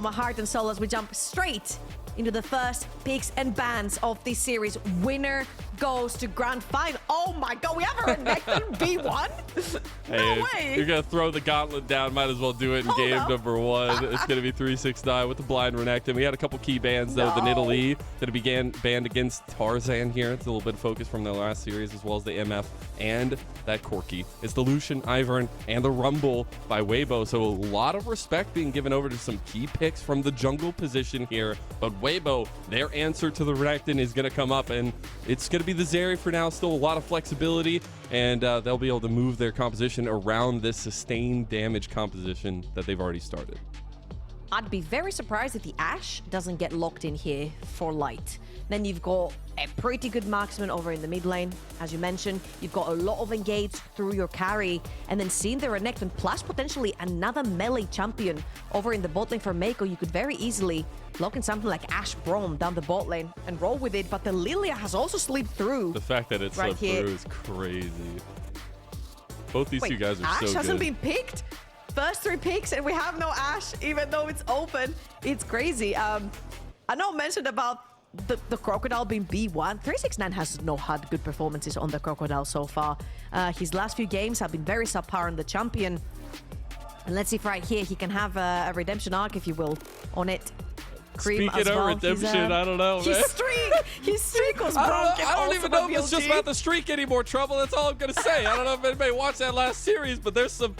my heart and soul as we jump straight into the first picks and bans of this series. Winner goes to grand final. Oh my god, we have a Renekton B1? No way. You're going to throw the gauntlet down. Might as well do it in game number 1. It's going to be 369 with the blind Renekton. We had a couple key bans, though. The Nidalee that began banned against Tarzan here. It's a little bit of focus from the last series, as well as the MF and that Corki. It's the Lucian, Ivern, and the Rumble by Weibo. So a lot of respect being given over to some key picks from the jungle position here. But Weibo, their answer to the Renekton is going to come up, and it's going to be the Zeri for now. Still a lot of flexibility, and they'll be able to move their composition around this sustained damage composition that they've already started. I'd be very surprised if the Ashe doesn't get locked in here for light. Then you've got a pretty good marksman over in the mid lane. As you mentioned, you've got a lot of engage through your carry, and then seeing the Renekton plus potentially another melee champion over in the bot lane for Meiko, you could very easily lock in something like Ashe Braum down the bot lane and roll with it, but the Lilia has also slipped through. The fact that it slipped through is crazy. Both these two guys are Ashe so good. hasn't been picked? First 3 picks and we have no Ashe, even though it's open. It's crazy. I know I mentioned about the Crocodile being B1. 369 has not had good performances on the Crocodile so far. His last few games have been very subpar on the champion. And let's see if right here he can have a redemption arc, if you will, on it. Creme Speaking of redemption, I don't know, man. His streak was broken. I don't even know if it's just about the streak anymore, Trouble. That's all I'm going to say. I don't know if anybody watched that last series, but there's some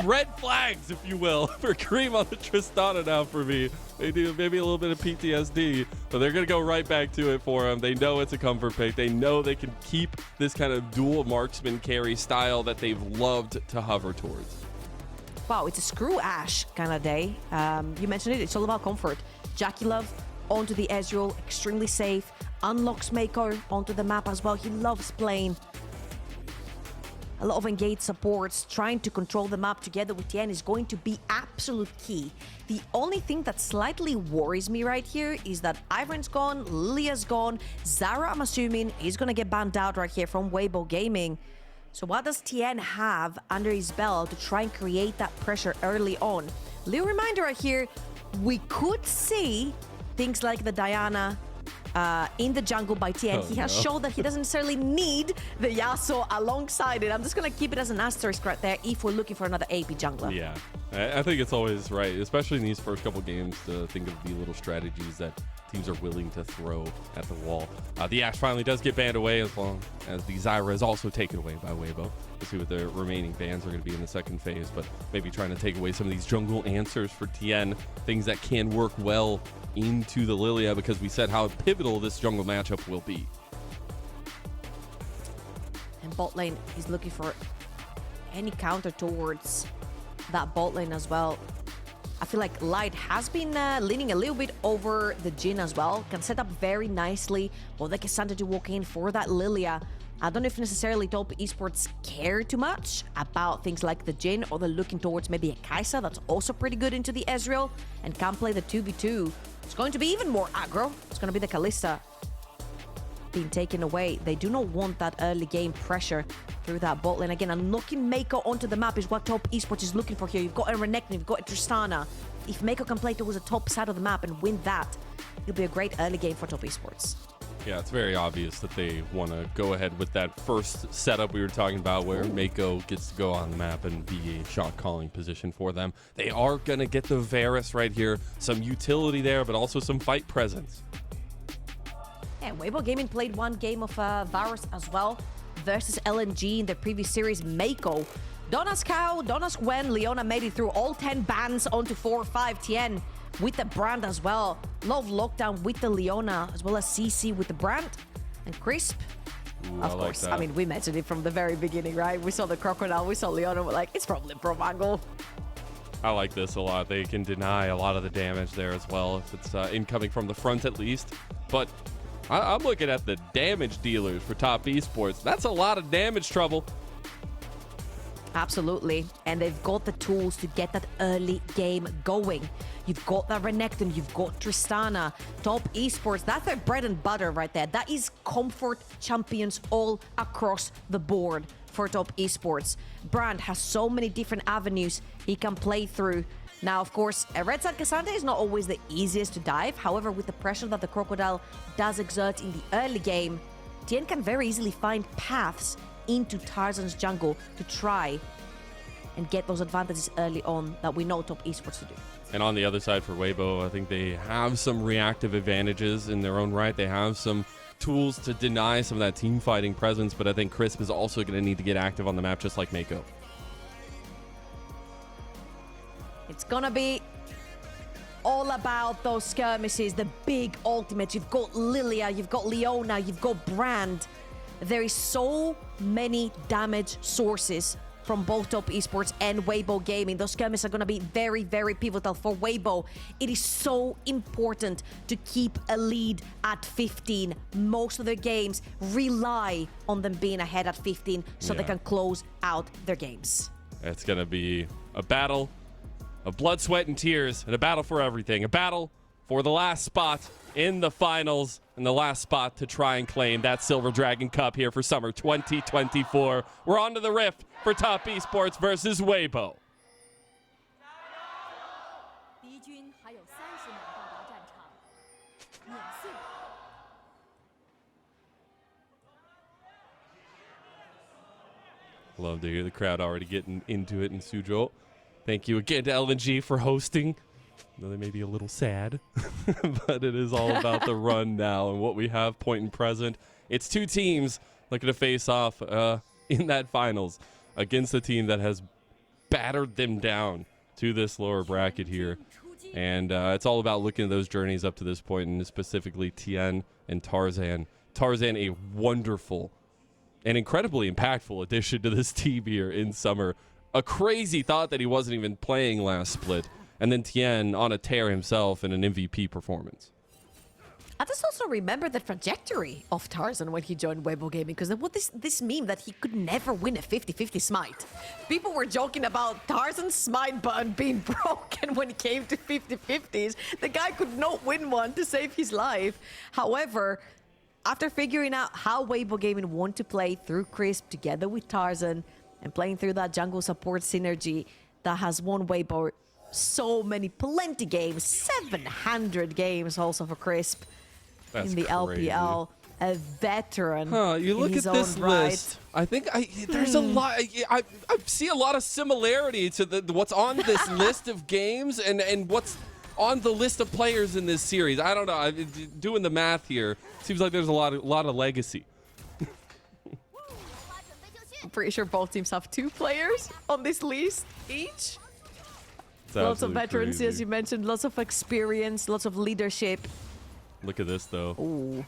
red flags, if you will, for Creme on the Tristana now for me. They do maybe a little bit of PTSD, but they're going to go right back to it for him. They know it's a comfort pick. They know they can keep this kind of dual marksman carry style that they've loved to hover towards. Wow, it's a screw Ashe kind of day. You mentioned it. It's all about comfort. JackeyLove onto the Ezreal, extremely safe. Unlocks Meiko onto the map as well. He loves playing a lot of engaged supports. Trying to control the map together with Tian is going to be absolute key. The only thing that slightly worries me right here is that Ivern's gone, Lilia's gone, Zara, I'm assuming, is going to get banned out right here from Weibo Gaming. So what does Tian have under his belt to try and create that pressure early on? Little reminder right here, we could see things like the Diana in the jungle by Tian. He has shown that he doesn't necessarily need the Yasuo alongside it. I'm just going to keep it as an asterisk right there if we're looking for another AP jungler. Yeah, I think it's always right, especially in these first couple games, to think of the little strategies that teams are willing to throw at the wall. The Ashe finally does get banned away, as long as the Zyra is also taken away by Weibo. We'll see what the remaining bans are going to be in the second phase, but maybe trying to take away some of these jungle answers for Tian, things that can work well into the Lilia, because we said how pivotal this jungle matchup will be. And bot lane is looking for any counter towards that bot lane as well. I feel like Light has been leaning a little bit over the Jhin as well. Can set up very nicely. Well, they can start to walk in for that Lilia. I don't know if necessarily top esports care too much about things like the Jhin, or they're looking towards maybe a Kai'Sa that's also pretty good into the Ezreal and can play the 2v2. It's going to be even more aggro. It's going to be the Kalista being taken away. They do not want that early game pressure through that bot lane. Again, unlocking Meiko onto the map is what top esports is looking for here. You've got a Renekton, you've got a Tristana. If Meiko can play towards the top side of the map and win that, it'll be a great early game for top esports. Yeah, it's very obvious that they want to go ahead with that first setup we were talking about, where Meiko gets to go on the map and be a shot calling position for them. They are going to get the Varus right here. Some utility there, but also some fight presence. Yeah, Weibo Gaming played one game of Varus as well versus LNG in the previous series. Meiko. Don't ask how, don't ask when. Leona made it through all 10 bans onto 4 or 5. Tian with the brand as well. Love lockdown with the Leona, as well as CC with the brand. And Crisp, of course. I mean, we mentioned it from the very beginning, right? We saw the Crocodile, we saw Leona, we're like, it's probably Pro Angle. I like this a lot. They can deny a lot of the damage there as well, if it's incoming from the front at least. But I'm looking at the damage dealers for top esports. That's a lot of damage, Trouble. Absolutely. And they've got the tools to get that early game going. You've got that Renekton, you've got Tristana, top esports. That's their bread and butter right there. That is comfort champions all across the board for top esports. Brand has so many different avenues he can play through. Now, of course, a red side Cassandra is not always the easiest to dive. However, with the pressure that the Crocodile does exert in the early game, Tian can very easily find paths into Tarzan's jungle to try and get those advantages early on that we know top esports to do. And on the other side for Weibo, I think they have some reactive advantages in their own right. They have some tools to deny some of that team fighting presence, but I think Crisp is also going to need to get active on the map just like Meiko. It's gonna be all about those skirmishes, the big ultimates. You've got Lilia, you've got Leona, you've got Brand. There is so many damage sources from both top esports and Weibo Gaming. Those skirmishes are going to be very, very pivotal for Weibo. It is so important to keep a lead at 15. Most of their games rely on them being ahead at 15 so they can close out their games. It's going to be a battle of blood, sweat, and tears, and a battle for everything. A battle for the last spot in the finals, and the last spot to try and claim that Silver Dragon Cup here for summer 2024. We're on to the Rift for top esports versus Weibo. Love to hear the crowd already getting into it in Suzhou. Thank you again to LNG for hosting. I know they may be a little sad, but it is all about the run now and what we have point and present. It's two teams looking to face off in that finals against a team that has battered them down to this lower bracket here. And it's all about looking at those journeys up to this point, and specifically Tian and Tarzan. Tarzan, a wonderful and incredibly impactful addition to this team here in summer. A crazy thought that he wasn't even playing last split. And then Tian on a tear himself in an MVP performance. I just also remember the trajectory of Tarzan when he joined Weibo Gaming, because there was this meme that he could never win a 50-50 smite. People were joking about Tarzan's smite button being broken when it came to 50-50s. The guy could not win one to save his life. However, after figuring out how Weibo Gaming want to play through Crisp together with Tarzan and playing through that jungle support synergy that has won Weibo so plenty games, 700 games also for Crisp. That's in the crazy. LPL, a veteran. You look at this list. I think there's a lot. I see a lot of similarity to what's on this list of games and what's on the list of players in this series. I don't know. Doing the math here, seems like there's a lot of legacy. I'm pretty sure both teams have 2 players on this list each. Lots of veterans, crazy. as you mentioned, lots of experience, lots of leadership. Look at this, though. Ooh.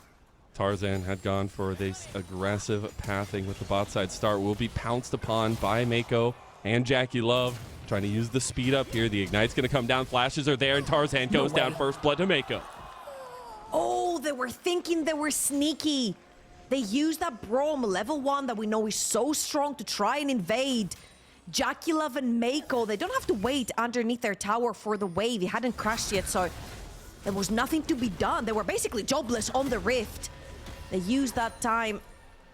Tarzan had gone for this aggressive pathing with the bot side start. Will be pounced upon by Meiko and JackeyLove. Trying to use the speed up here. The Ignite's going to come down. Flashes are there, and Tarzan goes down first blood to Meiko. Oh, they were thinking they were sneaky. They used that Braum level 1 that we know is so strong to try and invade. JackeyLove and Meiko, they don't have to wait underneath their tower for the wave. He hadn't crashed yet, so there was nothing to be done. They were basically jobless on the Rift. They used that time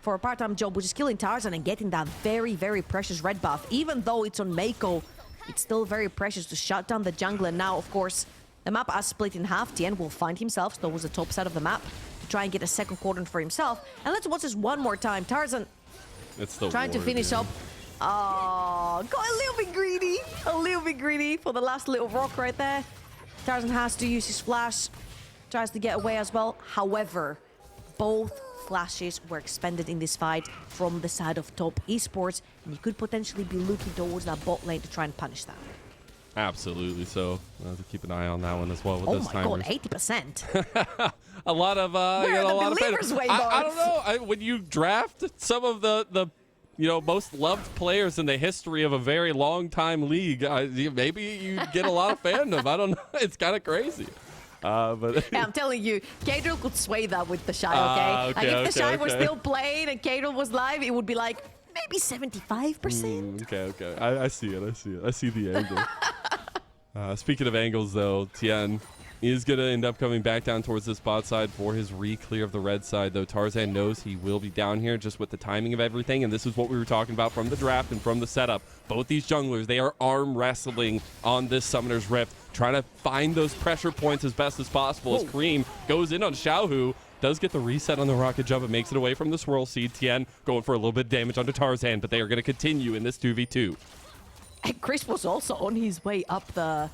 for a part-time job, which is killing Tarzan and getting that very, very precious red buff. Even though it's on Meiko, it's still very precious to shut down the jungle. And now, of course, the map has split in half. Tian will find himself towards the top side of the map to try and get a second quadrant for himself. And let's watch this one more time. Tarzan trying to finish up. Oh, got a little bit greedy for the last little rock right there. Tarzan has to use his flash, tries to get away as well. However, both flashes were expended in this fight from the side of top esports, and you could potentially be looking towards that bot lane to try and punish that. Absolutely. So we'll have to keep an eye on that one as well with Oh those my timers. god, 80%. A lot of Where are the believers, Weibo? I don't know. When you draft some of the most loved players in the history of a very long time league, maybe you get a lot of fandom. I don't know. It's kind of crazy. But yeah, I'm telling you, Kadril could sway that with the Shy, okay? Like if the Shy was still playing and Kadril was live, it would be like maybe 75%. Okay. I see it. I see the angle. Speaking of angles, though, Tian is going to end up coming back down towards this bot side for his re-clear of the red side, though Tarzan knows he will be down here just with the timing of everything, and this is what we were talking about from the draft and from the setup. Both these junglers, they are arm wrestling on this Summoner's Rift, trying to find those pressure points as best as possible. As Creme goes in on Xiaohu, does get the reset on the rocket jump and makes it away from the swirl seed. Tian going for a little bit of damage onto Tarzan, but they are going to continue in this 2v2. And Chris was also on his way up the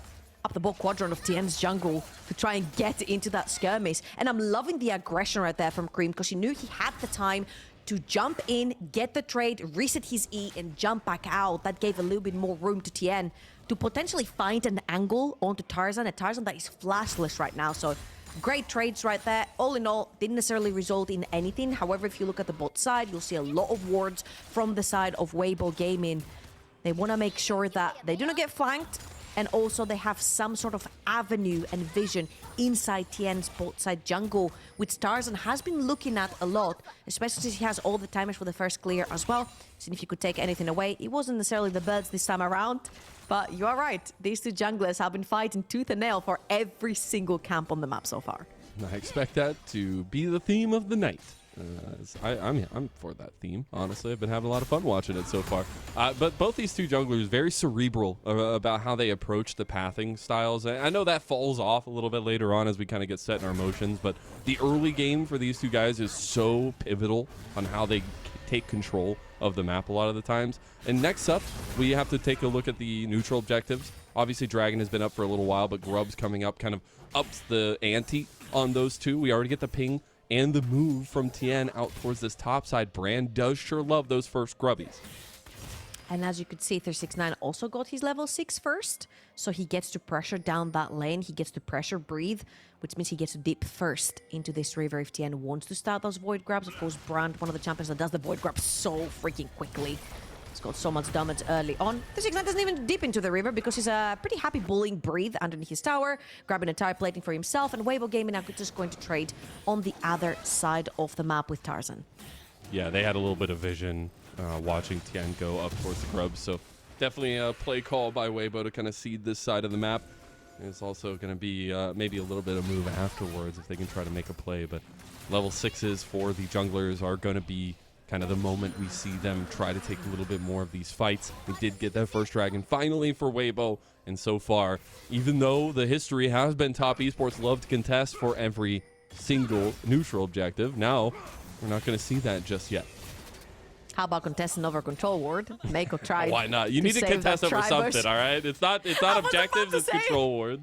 bot quadrant of Tian's jungle to try and get into that skirmish. And I'm loving the aggression right there from Creme because he knew he had the time to jump in, get the trade, reset his E, and jump back out. That gave a little bit more room to Tian to potentially find an angle onto Tarzan, a Tarzan that is flashless right now. So great trades right there. All in all, didn't necessarily result in anything. However, if you look at the bot side, you'll see a lot of wards from the side of Weibo Gaming. They want to make sure that they do not get flanked, and also they have some sort of avenue and vision inside Tian's bot side jungle, which Tarzan has been looking at a lot, especially since he has all the timers for the first clear as well. So if you could take anything away, it wasn't necessarily the birds this time around. But you are right, these two junglers have been fighting tooth and nail for every single camp on the map so far. I expect that to be the theme of the night. I'm for that theme, honestly. I've been having a lot of fun watching it so far. But both these two junglers, very cerebral about how they approach the pathing styles. I know that falls off a little bit later on as we kind of get set in our motions, but the early game for these two guys is so pivotal on how they take control of the map a lot of the times. And next up, we have to take a look at the neutral objectives. Obviously, Dragon has been up for a little while, but Grub's coming up kind of ups the ante on those two. We already get the ping and the move from Tian out towards this top side. Brand does sure love those first grubbies. And as you could see, 369 also got his level 6 first. So he gets to pressure down that lane. He gets to pressure breathe, which means he gets to dip first into this river if Tian wants to start those void grabs. Of course, Brand, one of the champions that does the void grab so freaking quickly. He's got so much damage early on. 369 doesn't even dip into the river because he's pretty happy bullying breathe underneath his tower, grabbing a tire plating for himself, and Weibo Gaming now just going to trade on the other side of the map with Tarzan. Yeah, they had a little bit of vision watching Tian go up towards the grubs, so definitely a play call by Weibo to kind of seed this side of the map. It's also going to be maybe a little bit of move afterwards if they can try to make a play, but level 6s for the junglers are going to be kind of the moment we see them try to take a little bit more of these fights. They did get that first dragon finally for Weibo, and so far, even though the history has been top esports love to contest for every single neutral objective, now we're not going to see that just yet. How about contesting over control ward? Meiko tried. Why not? You need to contest over something, all right? It's not objectives, it's control wards.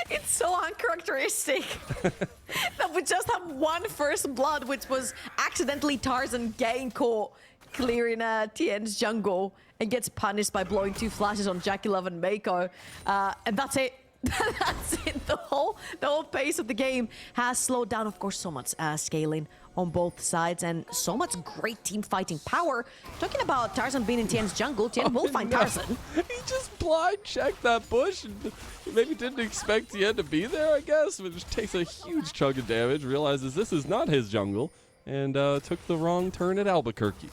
It's so uncharacteristic that we just have one first blood, which was accidentally Tarzan getting caught clearing Tian's jungle and gets punished by blowing 2 flashes on JackeyLove and Meiko. And that's it. That's it. The whole pace of the game has slowed down. Of course, so much scaling on both sides and so much great team fighting power. Talking about Tarzan being in Tian's jungle, Tian will find Tarzan. He just blind checked that bush and maybe didn't expect Tian to be there, I guess, but just takes a huge chunk of damage, realizes this is not his jungle, and took the wrong turn at Albuquerque.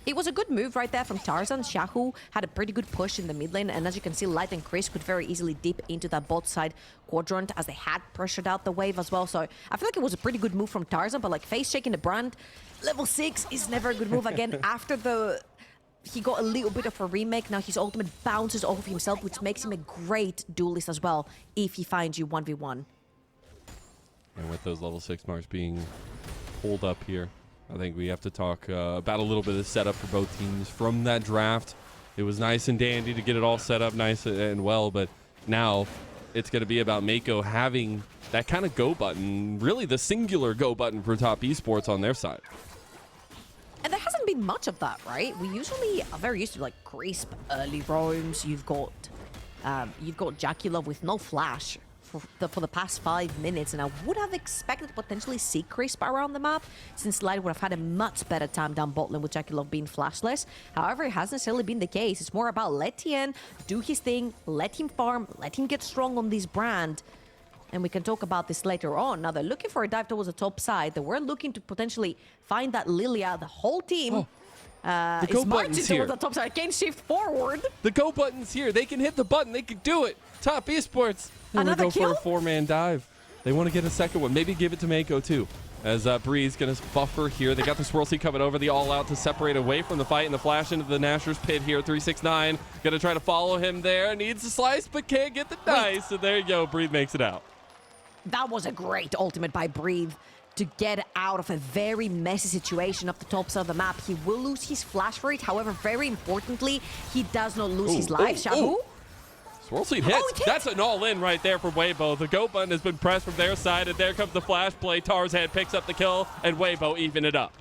It was a good move right there from Tarzan. Xiaohu had a pretty good push in the mid lane, and as you can see, Light and Chris could very easily dip into that bot side quadrant as they had pressured out the wave as well. So I feel like it was a pretty good move from Tarzan, but like face shaking the Brand, level 6 is never a good move. Again, after he got a little bit of a remake, now his ultimate bounces off of himself, which makes him a great duelist as well if he finds you 1v1. And with those level 6 marks being pulled up here, I think we have to talk about a little bit of setup for both teams from that draft. It was nice and dandy to get it all set up nice and well, but now it's going to be about Meiko having that kind of go button, really the singular go button for top esports on their side. And there hasn't been much of that, right? We usually are very used to like crisp early roams. You've got JackeyLove with no flash for the past 5 minutes, and I would have expected to potentially see Crisp around the map, since Light would have had a much better time down bot lane with JackeyLove being flashless. However, it hasn't necessarily been the case. It's more about let Tian do his thing, let him farm, let him get strong on this Brand, and we can talk about this later on. Now they're looking for a dive towards the top side. They were looking to potentially find that Lilia. The whole team is marching towards the top side. Again, shift forward. The go button's here. They can hit the button. They can do it. Top Esports. Another go kill? for a four-man dive. They want to get a second one. Maybe give it to Meiko, too. As Bree's going to buffer here. They got the Swirl Seed coming over. The all-out to separate away from the fight. And the flash into the Nasher's pit here. 369. Going to try to follow him there. Needs a slice, but can't get the dice. And there you go. Breathe makes it out. That was a great ultimate by Breathe to get out of a very messy situation up the top side of the map. He will lose his flash for it. However, very importantly, he does not lose his life. Xiaohu? Swirl Seed hits. That's an all-in right there for Weibo. The go button has been pressed from their side, and there comes the flash play. Tarzan picks up the kill, and Weibo even it up.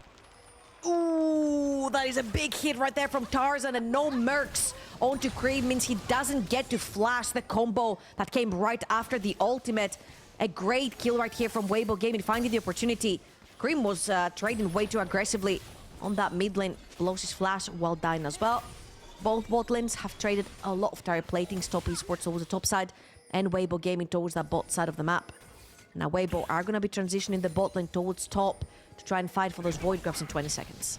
Ooh, that is a big hit right there from Tarzan, and no mercs onto Creme means he doesn't get to flash the combo that came right after the ultimate. A great kill right here from Weibo Gaming, finding the opportunity. Creme was trading way too aggressively on that mid lane. Blows his flash while dying as well. Both bot lanes have traded a lot of tire platings. Top Esports towards the top side and Weibo Gaming towards that bot side of the map. Now Weibo are going to be transitioning the bot lane towards top to try and fight for those void grabs in 20 seconds.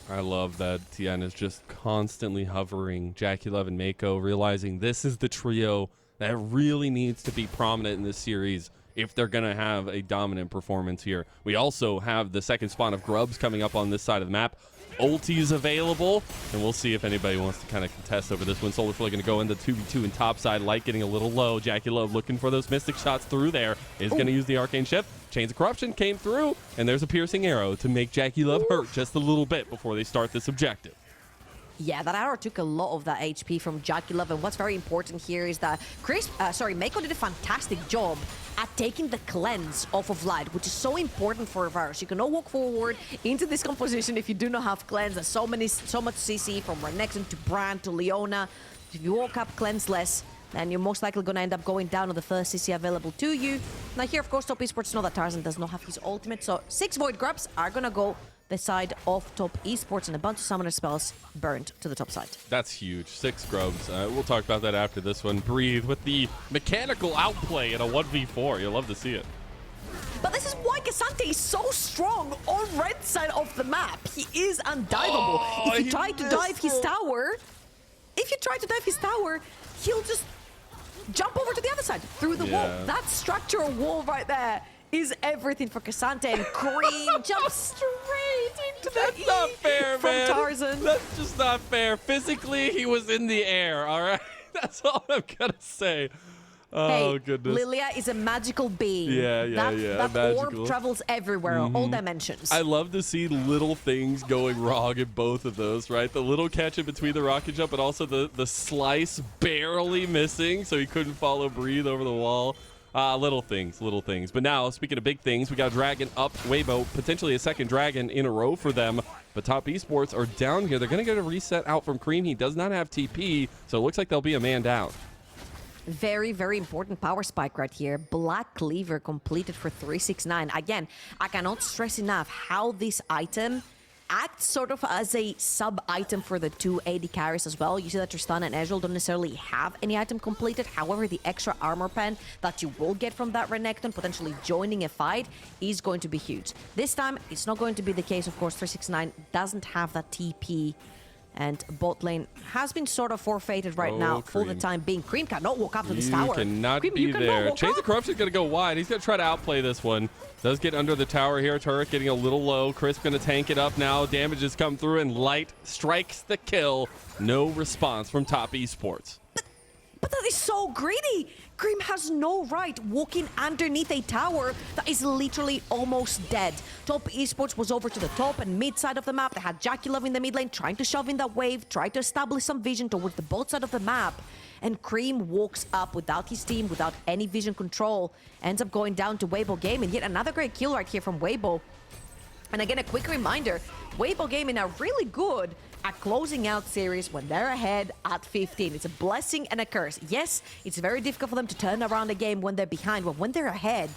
I love that Tian is just constantly hovering JackeyLove and Meiko, realizing this is the trio that really needs to be prominent in this series if they're going to have a dominant performance here. We also have the second spawn of Grubs coming up on this side of the map. Ulti's available, and we'll see if anybody wants to kind of contest over this one. Solarflare going to go into 2v2 and top side. Light getting a little low. JackeyLove looking for those mystic shots through there. Is going to use the arcane shift. Chains of Corruption came through, and there's a piercing arrow to make JackeyLove hurt just a little bit before they start this objective. Yeah, that arrow took a lot of that HP from JackeyLove, and what's very important here is that Meiko did a fantastic job at taking the cleanse off of Light, which is so important for Varus. You cannot walk forward into this composition if you do not have cleanse. There's so much CC from Renekton to Braum to Leona. If you walk up cleanseless, then you're most likely going to end up going down on the first CC available to you. Now here, of course, Top Esports know that Tarzan does not have his ultimate, so 6 Void Grubs are going to go the side of Top Esports, and a bunch of summoner spells burned to the top side. That's huge. 6 Grubs. We'll talk about that after this one. Breathe with the mechanical outplay in a 1v4. You'll love to see it. But this is why K'Sante is so strong on red side of the map. He is undiveable. If you try to dive his tower, he'll just jump over to the other side through the wall. That structural wall right there is everything for K'Sante, and Creme jumps straight into the That's not fair, from man. Tarzan. That's just not fair. Physically, he was in the air, all right? That's all I'm going to say. Oh, goodness. Lilia is a magical being. Yeah. That orb travels everywhere, all dimensions. I love to see little things going wrong in both of those, right? The little catch in between the rocket jump, but also the slice barely missing, so he couldn't follow Breathe over the wall. Little things. But now, speaking of big things, we got a dragon up. Weibo, potentially a second dragon in a row for them. But Top Esports are down here. They're going to get a reset out from Creme. He does not have TP, so it looks like they'll be a man down. Very, very important power spike right here. Black Cleaver completed for 369. Again, I cannot stress enough how this item acts sort of as a sub-item for the 2 AD carries as well. You see that Tristan and Ezreal don't necessarily have any item completed. However, the extra armor pen that you will get from that Renekton potentially joining a fight is going to be huge. This time, it's not going to be the case. Of course, 369 doesn't have that TP. And bot lane has been sort of forfeited right now for the time being. Creme cannot walk up to this tower. Cannot be there. Chains of Corruption is going to go wide. He's going to try to outplay this one. Does get under the tower here. Turret getting a little low. Crisp going to tank it up now. Damage has come through, and Light strikes the kill. No response from Top Esports. But that is so greedy. Creme has no right walking underneath a tower that is literally almost dead. Top Esports was over to the top and mid side of the map. They had JackeyLove in the mid lane trying to shove in that wave, try to establish some vision towards the bot side of the map. And Creme walks up without his team, without any vision control. Ends up going down to Weibo Gaming. Yet another great kill right here from Weibo. And again, a quick reminder, Weibo Gaming are really good at closing out series when they're ahead at 15. It's a blessing and a curse. Yes, it's very difficult for them to turn around a game when they're behind, but when they're ahead,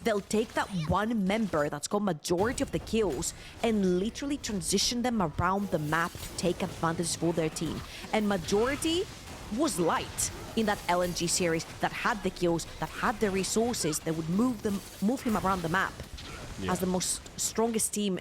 they'll take that one member that's got majority of the kills and literally transition them around the map to take advantage for their team. And majority was Light in that LNG series that had the kills, that had the resources, that would move him around the map as the most strongest team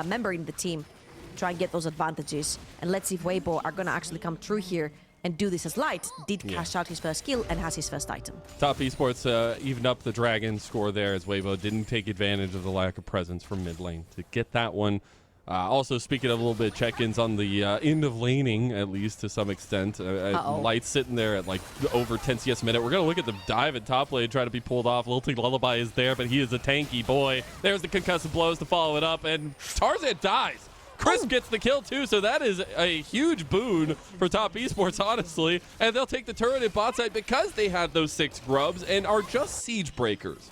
member in the team. try and get those advantages. And let's see if Weibo are going to actually come through here and do this as Light did cash out his first kill and has his first item. Top Esports evened up the Dragon score there as Weibo didn't take advantage of the lack of presence from mid lane to get that one. Also, speaking of a little bit of check-ins on the end of laning, at least to some extent. Light's sitting there at like over 10 CS a minute. We're going to look at the dive at top lane, trying to be pulled off. Lilting Lullaby is there, but he is a tanky boy. There's the concussive blows to follow it up, and Tarzan dies. Chris gets the kill too, so that is a huge boon for Top Esports, honestly. And they'll take the turret at bot side because they had those 6 grubs and are just siege breakers.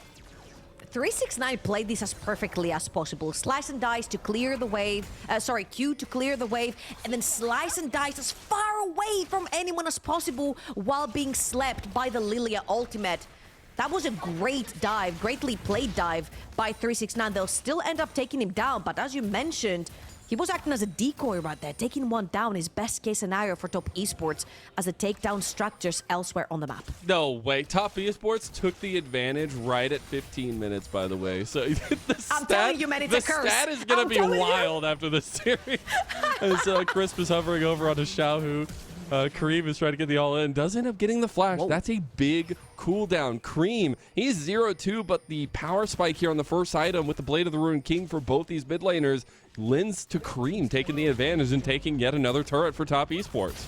369 played this as perfectly as possible. Slice and dice to clear the wave. Q to clear the wave. And then slice and dice as far away from anyone as possible while being slept by the Lilia ultimate. That was a great dive, greatly played dive by 369. They'll still end up taking him down, but as you mentioned, he was acting as a decoy right there. Taking one down is best case scenario for Top Esports as the takedown structures elsewhere on the map. No way. Top Esports took the advantage right at 15 minutes, by the way. So I'm telling you, man, it's a curse. The stat is going to be wild after this series. As Crisp is hovering over on a Xiaohu. Creme is trying to get the all-in. Does end up getting the flash. Whoa. That's a big cooldown. Creme, he's 0-2, but the power spike here on the first item with the Blade of the Ruined King for both these mid laners lends to Creme taking the advantage and taking yet another turret for Top Esports.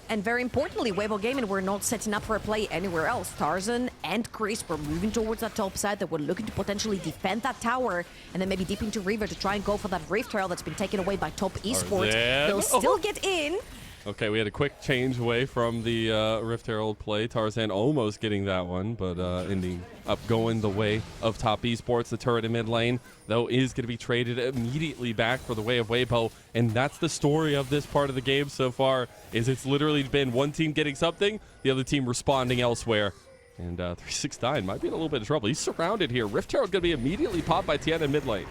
And very importantly, Weibo Gaming were not setting up for a play anywhere else. Tarzan and Chris were moving towards that top side. They were looking to potentially defend that tower and then maybe deep into River to try and go for that Rift Trail that's been taken away by Top Esports. They'll still get in. Okay, we had a quick change away from the Rift Herald play. Tarzan almost getting that one, but ending up going the way of Top Esports. The turret in mid lane, though, is going to be traded immediately back for the way of Weibo, and that's the story of this part of the game so far, is it's literally been one team getting something, the other team responding elsewhere. And 369 might be in a little bit of trouble. He's surrounded here. Rift Herald going to be immediately popped by Tian in mid lane.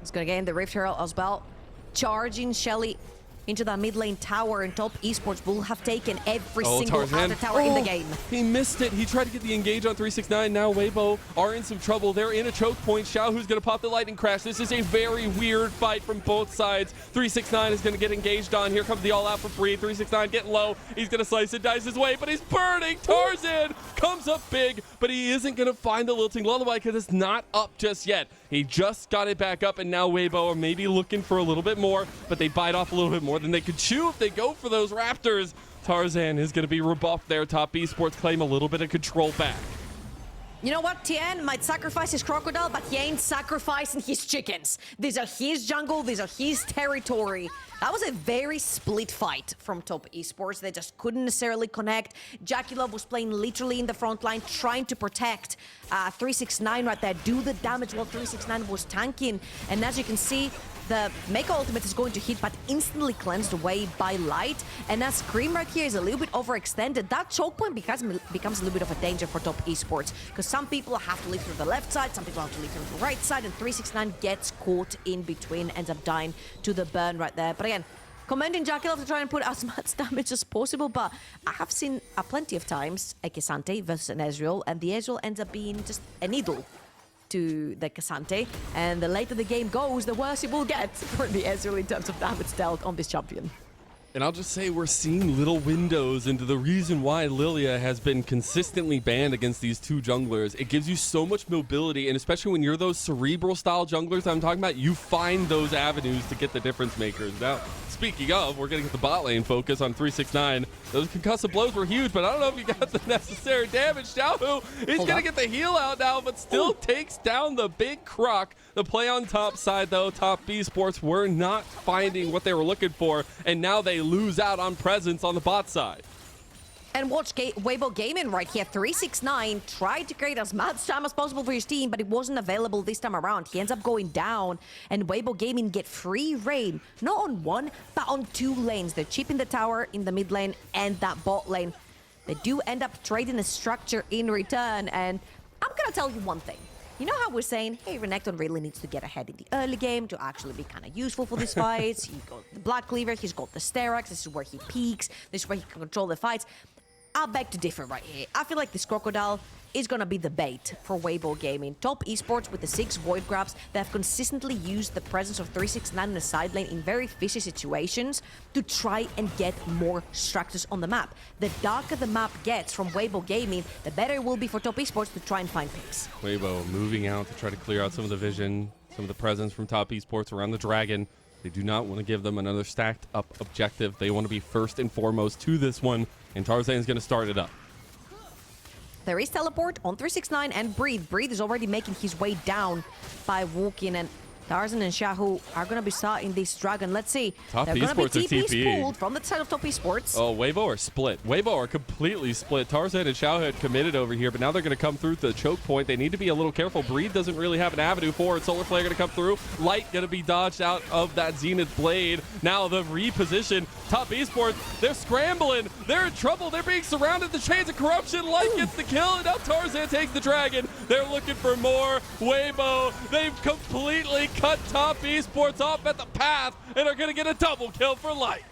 He's going to get in the Rift Herald as well. Charging Shelly into that mid lane tower, and Top Esports will have taken every single other tower in the game. He missed it. He tried to get the engage on 369. Now Weibo are in some trouble. They're in a choke point. Xiaohu's going to pop the lightning crash. This is a very weird fight from both sides. 369 is going to get engaged on. Here comes the all out for free. 369 getting low. He's going to slice and dice his way, but he's burning. Tarzan comes up big, but he isn't going to find the Lilting Lullaby because it's not up just yet. He just got it back up, and now Weibo are maybe looking for a little bit more, but they bite off a little bit more than they could chew if they go for those Raptors. Tarzan is going to be rebuffed there. Top Esports claim a little bit of control back. You know what? Tian might sacrifice his crocodile, but he ain't sacrificing his chickens. These are his jungle. These are his territory. That was a very split fight from Top Esports. They just couldn't necessarily connect. JackeyLove was playing literally in the front line, trying to protect 369 right there, do the damage while 369 was tanking. And as you can see, the Meiko ultimate is going to hit, but instantly cleansed away by Light. And as Creme right here is a little bit overextended, that choke point becomes a little bit of a danger for Top Esports, because some people have to leave through the left side, some people have to leave through the right side, and 369 gets caught in between, ends up dying to the burn right there. But again, commending JackeyLove to try and put as much damage as possible, but I have seen plenty of times a K'Sante versus an Ezreal, and the Ezreal ends up being just a needle to the K'Sante, and the later the game goes, the worse it will get for the Ezreal in terms of damage dealt on this champion. And I'll just say we're seeing little windows into the reason why Lilia has been consistently banned against these two junglers. It gives you so much mobility, and especially when you're those cerebral style junglers I'm talking about, you find those avenues to get the difference makers. Now, speaking of, we're going to get the bot lane focus on 369. Those concussive blows were huge, but I don't know if you got the necessary damage. Xiaohu is going to get the heal out now, but still takes down the big croc. The play on top side, though, Top Esports were not finding what they were looking for, and now they lose out on presence on the bot side. And watch Weibo Gaming right here. 369 tried to create as much time as possible for his team, but it wasn't available this time around. He ends up going down, and Weibo Gaming get free reign, not on one, but on two lanes. They're chipping the tower in the mid lane and that bot lane. They do end up trading a structure in return, and I'm gonna tell you one thing. You know how we're saying, hey, Renekton really needs to get ahead in the early game to actually be kind of useful for these fights. He's got the Black Cleaver, he's got the Sterak's, this is where he peaks, this is where he can control the fights. I beg to differ right here. I feel like this Crocodile is going to be the bait for Weibo Gaming. Top Esports with the 6 Void Grabs, they have consistently used the presence of 369 in the side lane in very fishy situations to try and get more structures on the map. The darker the map gets from Weibo Gaming, the better it will be for Top Esports to try and find picks. Weibo moving out to try to clear out some of the vision, some of the presence from Top Esports around the Dragon. They do not want to give them another stacked up objective. They want to be first and foremost to this one, and Tarzan is going to start it up. There is teleport on 369 and Breathe. Breathe is already making his way down by walking, and Tarzan and Xiaohu are going to be starting this Dragon. Let's see. Top They're going to be Esports are TPs pulled from the side of Top Esports. Oh, Weibo are split. Weibo are completely split. Tarzan and Xiaohu had committed over here, but now they're going to come through to the choke point. They need to be a little careful. Breathe doesn't really have an avenue for it. Solar Flare going to come through. Light going to be dodged out of that Zenith Blade. Now the reposition. Top Esports, they're scrambling. They're in trouble. They're being surrounded. The Chains of Corruption. Light gets the kill, and now Tarzan takes the Dragon. They're looking for more. Weibo, they've completely cut Top Esports off at the path and are going to get a double kill for Light.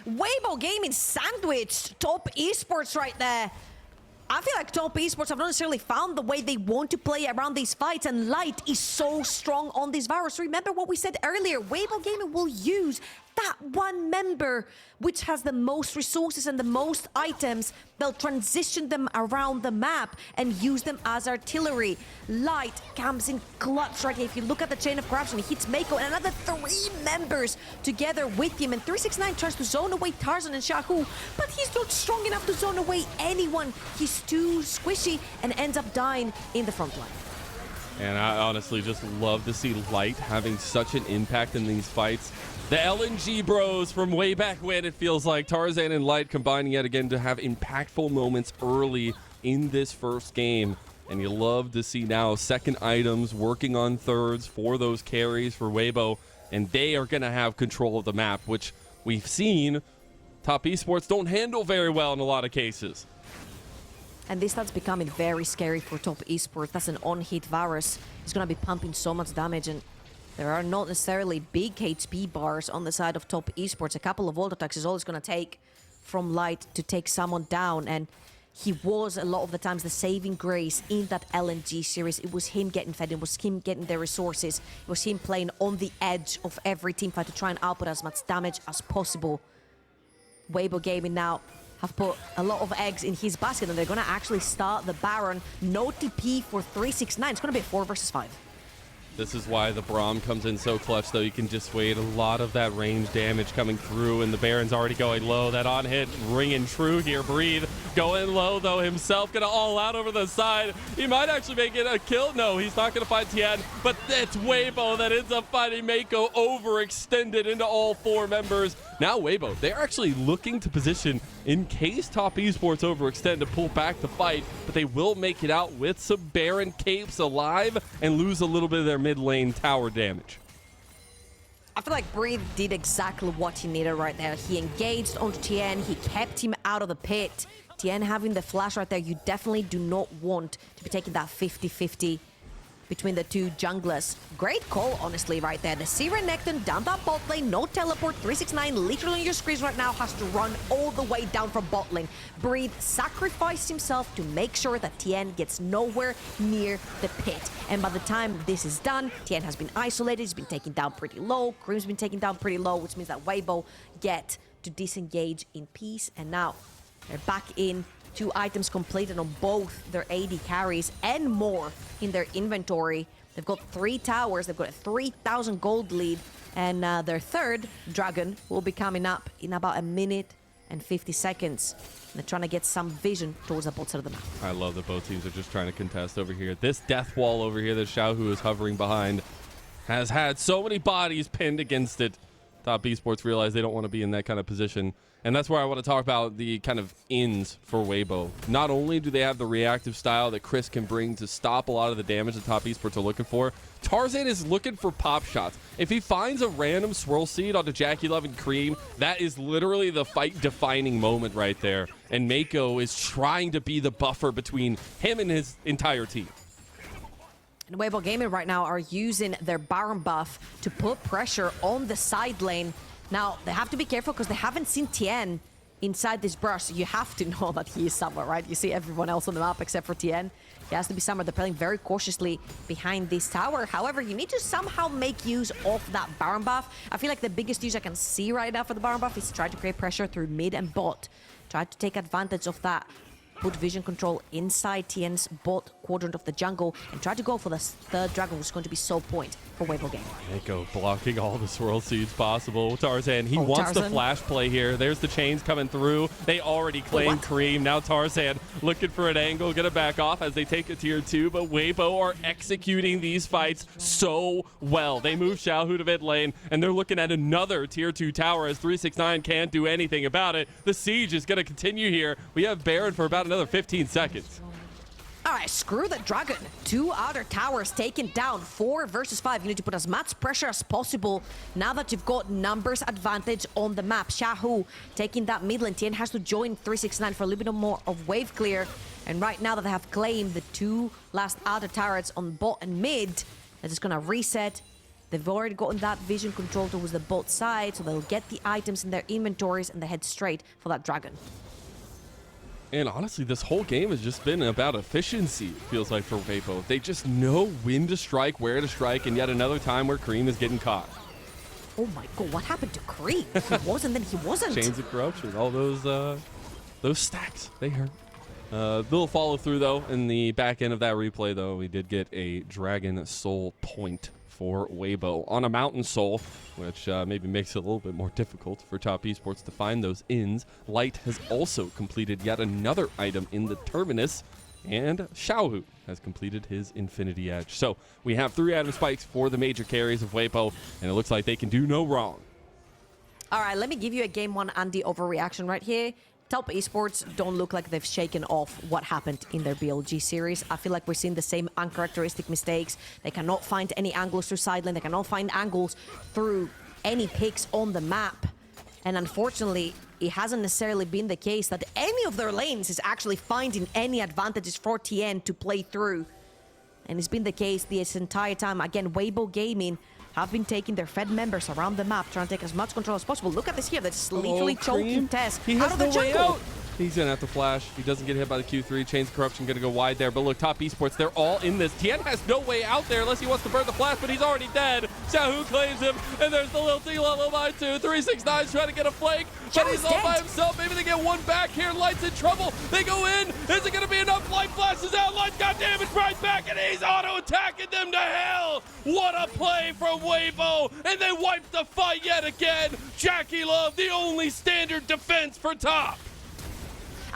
Weibo Gaming sandwiched Top Esports right there. I feel like Top Esports have not necessarily found the way they want to play around these fights, and Light is so strong on this virus. Remember what we said earlier, Weibo Gaming will use that one member which has the most resources and the most items. They'll transition them around the map and use them as artillery. Light comes in clutch right here. If you look at the chain of corruption, he hits Meiko and another 3 members together with him. And 369 tries to zone away Tarzan and Xiaohu, but he's not strong enough to zone away anyone. He's too squishy and ends up dying in the front line. And I honestly just love to see Light having such an impact in these fights. The LNG bros from way back when, it feels like. Tarzan and Light combining yet again to have impactful moments early in this first game. And you love to see now second items working on thirds for those carries for Weibo. And they are going to have control of the map, which we've seen Top Esports don't handle very well in a lot of cases. And this starts becoming very scary for Top Esports. That's an on-hit virus. It's going to be pumping so much damage, and there are not necessarily big HP bars on the side of Top Esports. A couple of ult attacks is all it's going to take from Light to take someone down, and he was a lot of the times the saving grace in that LNG series. It was him getting fed, it was him getting the resources, it was him playing on the edge of every teamfight to try and output as much damage as possible. Weibo Gaming now have put a lot of eggs in his basket, and they're going to actually start the Baron. No TP for 369. It's going to be a 4 versus 5. This is why the Braum comes in so clutch, though. You can just wait a lot of that range damage coming through, and the Baron's already going low. That on hit ringing true here. Breathe going low, though, himself. Gonna all out over the side. He might actually make it a kill. No, he's not gonna find Tian, but it's Weibo that ends up fighting Meiko, overextended into all 4 members. Now Weibo, they're actually looking to position in case Top Esports overextend to pull back the fight, but they will make it out with some Baron capes alive and lose a little bit of their mid lane tower damage. I feel like Breathe did exactly what he needed right there. He engaged onto Tian, he kept him out of the pit. Tian having the flash right there, you definitely do not want to be taking that 50-50 between the 2 junglers. Great call, honestly, right there. The Renekton down that bot lane, no teleport. 369 literally on your screens right now has to run all the way down from bot lane. Breathe sacrificed himself to make sure that Tian gets nowhere near the pit. And by the time this is done, Tian has been isolated, he's been taken down pretty low, Creme's been taken down pretty low, which means that Weibo get to disengage in peace. And now they're back in. 2 items completed on both their AD carries and more in their inventory. They've got 3 towers, they've got a 3,000 gold lead, and their third Dragon will be coming up in about 1 minute and 50 seconds. And they're trying to get some vision towards the bot side of the map. I love that both teams are just trying to contest over here. This death wall over here that Xiaohu is hovering behind has had so many bodies pinned against it. Top Esports realize they don't want to be in that kind of position. And that's where I want to talk about the kind of ins for Weibo. Not only do they have the reactive style that Chris can bring to stop a lot of the damage that Top Esports are looking for, Tarzan is looking for pop shots. If he finds a random swirl seed onto JackeyLove and Creme, that is literally the fight-defining moment right there. And Meiko is trying to be the buffer between him and his entire team. And Weibo Gaming right now are using their Baron buff to put pressure on the side lane. Now, they have to be careful because they haven't seen Tian inside this brush, you have to know that he is somewhere, right? You see everyone else on the map except for Tian. He has to be somewhere. They're playing very cautiously behind this tower. However, you need to somehow make use of that Braum buff. I feel like the biggest use I can see right now for the Braum buff is to try to create pressure through mid and bot. Try to take advantage of that. Put vision control inside Tian's bot quadrant of the jungle and try to go for the third dragon, which is going to be so point for Weibo Gaming. Meiko blocking all the swirl seeds possible. Tarzan, he wants the flash play here. There's the chains coming through. They already claimed Creme. Now Tarzan looking for an angle, gonna back off as they take a tier 2, but Weibo are executing these fights so well. They move Xiaohu to mid lane, and they're looking at another tier 2 tower as 369 can't do anything about it. The siege is gonna continue here. We have Baron for about another 15 seconds. All right, screw the dragon. 2 other towers taken down. 4 versus 5. You need to put as much pressure as possible now that you've got numbers advantage on the map. Xiaohu taking that mid lane. Tian has to join 369 for a little bit more of wave clear. And right now that they have claimed the 2 last outer towers on bot and mid, they're just going to reset. They've already gotten that vision control towards the bot side, so they'll get the items in their inventories and they head straight for that dragon. And honestly, this whole game has just been about efficiency, it feels like, for Weibo. They just know when to strike, where to strike, and yet another time where Creme is getting caught. Oh my god, what happened to Creme? He was and then he wasn't. Chains of corruption, all those stacks, they hurt. Little follow through, though, in the back end of that replay, though. We did get a Dragon Soul point for Weibo on a Mountain Soul, which maybe makes it a little bit more difficult for top esports to find those ins. Light has also completed yet another item in the Terminus, and Xiaohu has completed his Infinity Edge. So we have 3 item spikes for the major carries of Weibo, and it looks like they can do no wrong. All right, let me give you a game 1 Andy overreaction right here. Top esports don't look like they've shaken off what happened in their BLG series. I feel like we're seeing the same uncharacteristic mistakes. They cannot find any angles through side lane. They cannot find angles through any picks on the map. And unfortunately, it hasn't necessarily been the case that any of their lanes is actually finding any advantages for Tian to play through. And it's been the case this entire time. Again, Weibo Gaming have been taking their Fed members around the map, trying to take as much control as possible. Look at this here. That's literally choking TES out of the jungle. He's going to have to flash. He doesn't get hit by the Q3. Chains of Corruption going to go wide there. But look, top esports, they're all in this. Tian has no way out there unless he wants to burn the flash, but he's already dead. Xiaohu claims him, and there's the little T-level by 2. 369's trying to get a flank, but he's all by himself. Maybe they get one back here. Light's in trouble. They go in. Is it going to be enough? Light flashes out. Light got damage right back, and he's auto-attacking them to hell. What a play from Weibo, and they wiped the fight yet again. JackeyLove, the only standard defense for top.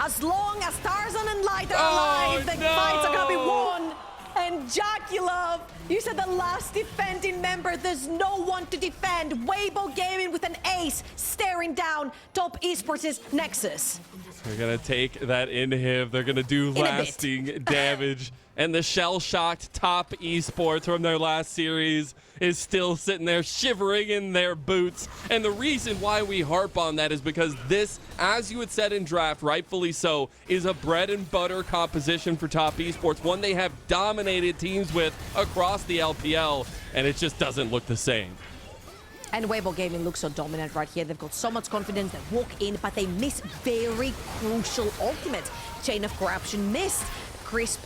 As long as Tarzan and Light are alive, the fights are gonna be won. And JackeyLove, you said the last defending member, there's no one to defend. Weibo Gaming with an ace staring down top esports' Nexus. They're gonna take that inhib. They're gonna do lasting damage. And the shell-shocked top esports from their last series is still sitting there shivering in their boots. And the reason why we harp on that is because this, as you had said in draft, rightfully so, is a bread and butter composition for top esports, one they have dominated teams with across the LPL, and it just doesn't look the same. And Weibo Gaming looks so dominant right here. They've got so much confidence. They walk in, but they miss very crucial ultimate. Chain of Corruption missed. Crisp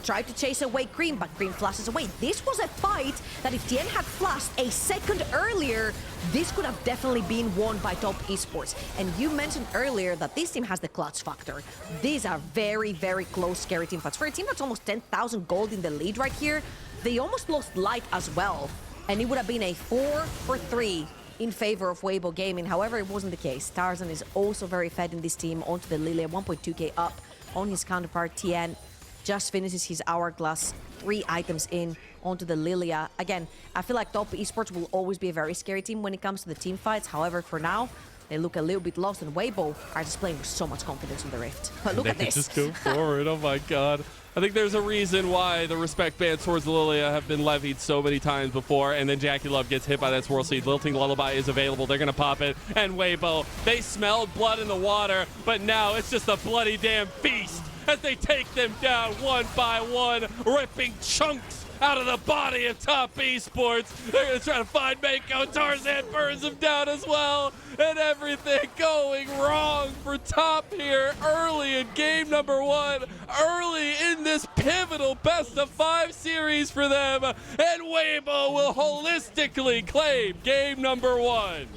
tried to chase away Creme, but Creme flashes away. This was a fight that if Tian had flashed a second earlier, this could have definitely been won by top esports. And you mentioned earlier that this team has the clutch factor. These are very, very close, scary team fights. For a team that's almost 10,000 gold in the lead right here, they almost lost Light as well. And it would have been a 4-for-3 in favor of Weibo Gaming. However, it wasn't the case. Tarzan is also very fed in this team onto the Lilia, 1.2k up on his counterpart. Tian just finishes his hourglass, 3 items in onto the Lilia. Again, I feel like top esports will always be a very scary team when it comes to the team fights. However, for now, they look a little bit lost, and Weibo are displaying with so much confidence in the Rift. But look at this. Just go forward. Oh my god. I think there's a reason why the respect bans towards Lilia have been levied so many times before, and then JackeyLove gets hit by that swirl seed. Lilting Lullaby is available. They're going to pop it, and Weibo, they smelled blood in the water, but now it's just a bloody damn feast as they take them down one by one, ripping chunks out of the body of Top Esports. They're going to try to find Meiko. Tarzan burns him down as well. And everything going wrong for Top here early in game number 1. Early in this pivotal best-of-5 series for them. And Weibo will holistically claim game number 1.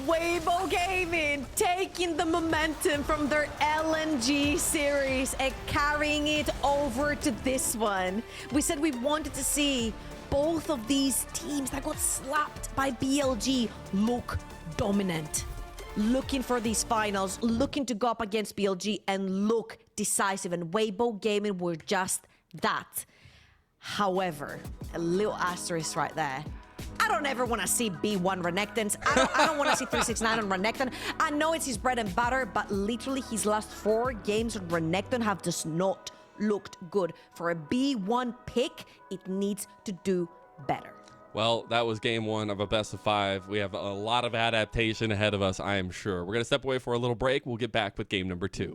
Weibo Gaming taking the momentum from their LNG series and carrying it over to this one. We said we wanted to see both of these teams that got slapped by BLG look dominant. Looking for these finals, looking to go up against BLG and look decisive, and Weibo Gaming were just that. However, a little asterisk right there. I don't ever want to see B1 Renektons. I don't want to see 369 on Renekton. I know it's his bread and butter, but literally his last 4 games on Renekton have just not looked good. For a B1 pick, it needs to do better. Well, that was game 1 of a best-of-5. We have a lot of adaptation ahead of us, I am sure. We're going to step away for a little break. We'll get back with game number 2.